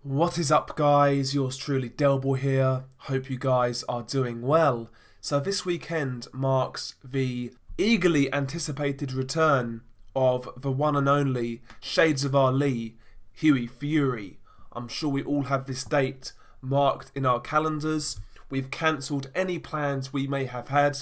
What is up, guys? Yours truly, Delboy here. Hope you guys are doing well. So this weekend marks the eagerly anticipated return of the one and only Shades of Our Lee, Hughie Fury. I'm sure we all have this date marked in our calendars. We've cancelled any plans we may have had,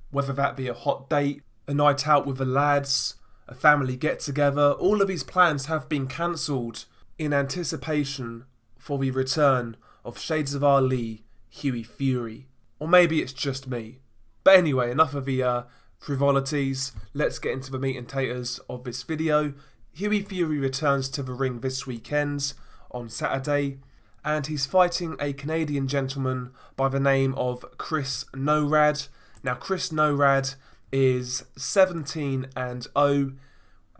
whether that be a hot date, a night out with the lads, a family get-together. All of these plans have been cancelled in anticipation for the return of Shades of Our Lee, Hughie Fury. Or maybe it's just me. But anyway, enough of the frivolities. Let's get into the meat and taters of this video. Hughie Fury returns to the ring this weekend on Saturday, and he's fighting a Canadian gentleman by the name of Chris Norrad. Now, Chris Norrad is 17-0,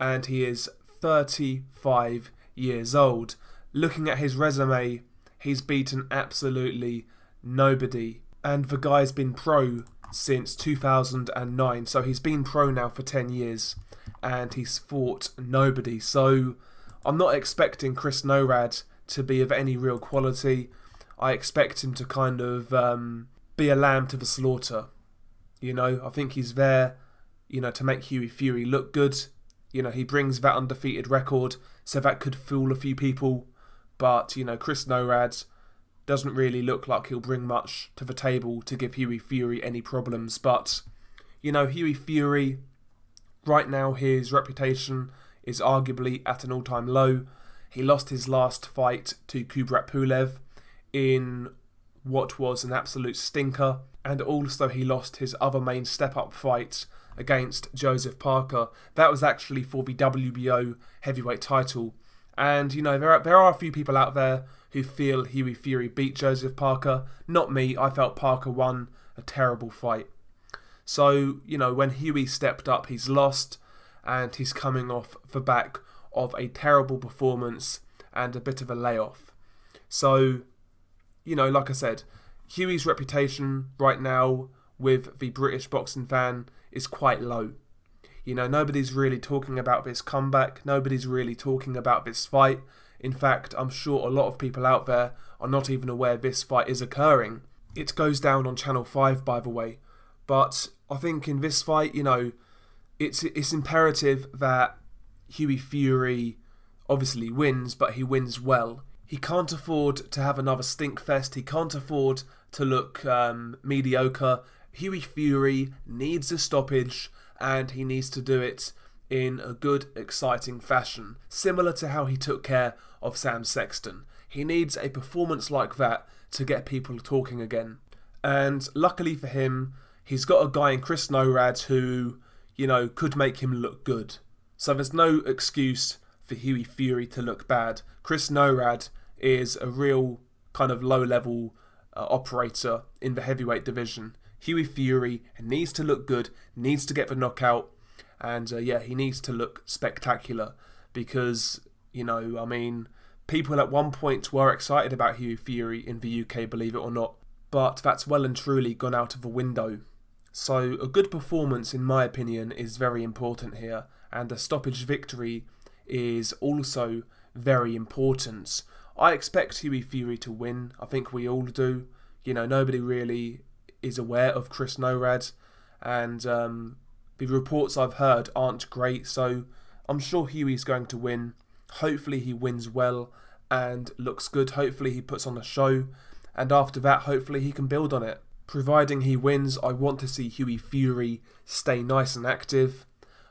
and he is 35 years old. Looking at his resume, he's beaten absolutely nobody. And the guy's been pro since 2009. So he's been pro now for 10 years. And he's fought nobody. So I'm not expecting Chris Norrad to be of any real quality. I expect him to kind of be a lamb to the slaughter. You know, I think he's there, to make Hughie Fury look good. He brings that undefeated record, so that could fool a few people. But, Chris Norrad doesn't really look like he'll bring much to the table to give Hughie Fury any problems. But, Hughie Fury, right now his reputation is arguably at an all-time low. He lost his last fight to Kubrat Pulev in what was an absolute stinker. And also he lost his other main step-up fight against Joseph Parker. That was actually for the WBO heavyweight title. And, there are a few people out there who feel Hughie Fury beat Joseph Parker. Not me. I felt Parker won a terrible fight. So, when Hughie stepped up, he's lost. And he's coming off the back of a terrible performance and a bit of a layoff. So, like I said, Hughie's reputation right now with the British boxing fan is quite low. Nobody's really talking about this comeback. Nobody's really talking about this fight. In fact, I'm sure a lot of people out there are not even aware this fight is occurring. It goes down on Channel 5, by the way. But I think in this fight, it's imperative that Hughie Fury obviously wins, but he wins well. He can't afford to have another stink fest. He can't afford to look mediocre. Hughie Fury needs a stoppage, and he needs to do it in a good, exciting fashion, similar to how he took care of Sam Sexton. He needs a performance like that to get people talking again. And luckily for him, he's got a guy in Chris Norrad who, could make him look good. So there's no excuse for Hughie Fury to look bad. Chris Norrad is a real kind of low-level operator in the heavyweight division. Hughie Fury needs to look good, needs to get the knockout, and he needs to look spectacular because, people at one point were excited about Hughie Fury in the UK, believe it or not, but that's well and truly gone out of the window. So a good performance, in my opinion, is very important here, and a stoppage victory is also very important. I expect Hughie Fury to win. I think we all do. Nobody really is aware of Chris Norrad, and the reports I've heard aren't great, so I'm sure Hughie's going to win. Hopefully he wins well and looks good. Hopefully he puts on a show, and after that hopefully he can build on it. Providing he wins, I want to see Hughie Fury stay nice and active.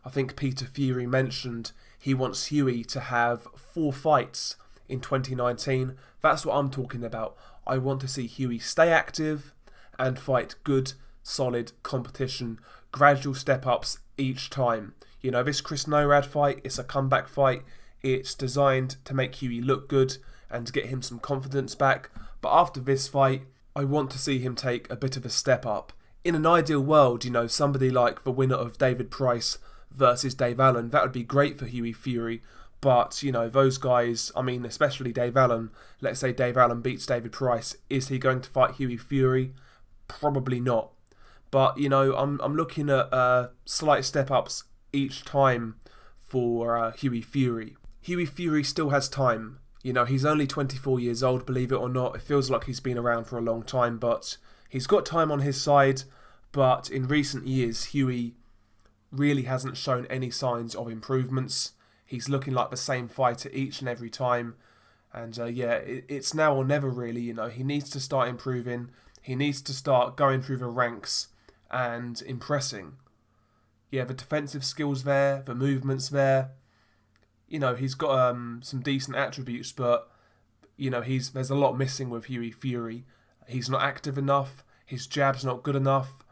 I think Peter Fury mentioned he wants Hughie to have 4 fights in 2019. That's what I'm talking about. I want to see Hughie stay active and fight good, solid competition, gradual step-ups each time. This Chris Norrad fight, it's a comeback fight. It's designed to make Hughie look good and to get him some confidence back. But after this fight, I want to see him take a bit of a step up. In an ideal world, somebody like the winner of David Price versus Dave Allen, that would be great for Hughie Fury. But, those guys, especially Dave Allen, let's say Dave Allen beats David Price, is he going to fight Hughie Fury? Probably not. But, I'm looking at slight step-ups each time for Hughie Fury. Hughie Fury still has time. You know, he's only 24 years old, believe it or not. It feels like he's been around for a long time, but he's got time on his side. But in recent years, Hughie really hasn't shown any signs of improvements. He's looking like the same fighter each and every time. And it's now or never really. You know, he needs to start improving. He needs to start going through the ranks and impressing. Yeah, the defensive skills there, the movements there. You know, he's got some decent attributes, but you know, there's a lot missing with Hughie Fury. He's not active enough. His jab's not good enough,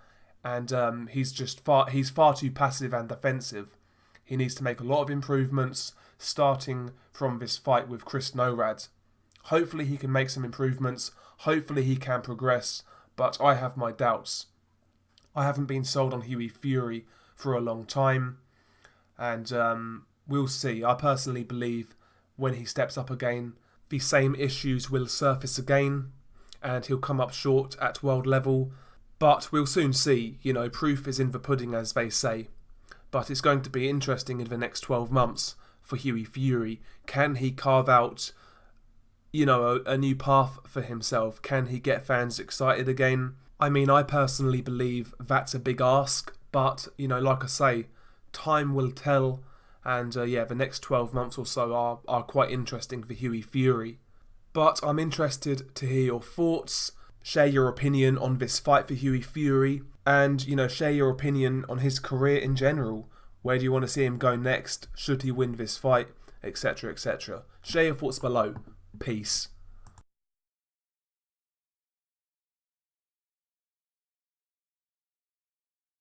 and he's far too passive and defensive. He needs to make a lot of improvements, starting from this fight with Chris Norrad. Hopefully he can make some improvements. Hopefully he can progress, but I have my doubts. I haven't been sold on Hughie Fury for a long time, and we'll see. I personally believe when he steps up again, the same issues will surface again, and he'll come up short at world level. But we'll soon see. You know, proof is in the pudding, as they say. But it's going to be interesting in the next 12 months for Hughie Fury. Can he carve out, you know, a new path for himself? Can he get fans excited again? I mean, I personally believe that's a big ask, but, you know, like I say, time will tell, and the next 12 months or so are quite interesting for Hughie Fury. But I'm interested to hear your thoughts, share your opinion on this fight for Hughie Fury, and, you know, share your opinion on his career in general. Where do you want to see him go next? Should he win this fight? Etc, etc. Share your thoughts below. Peace.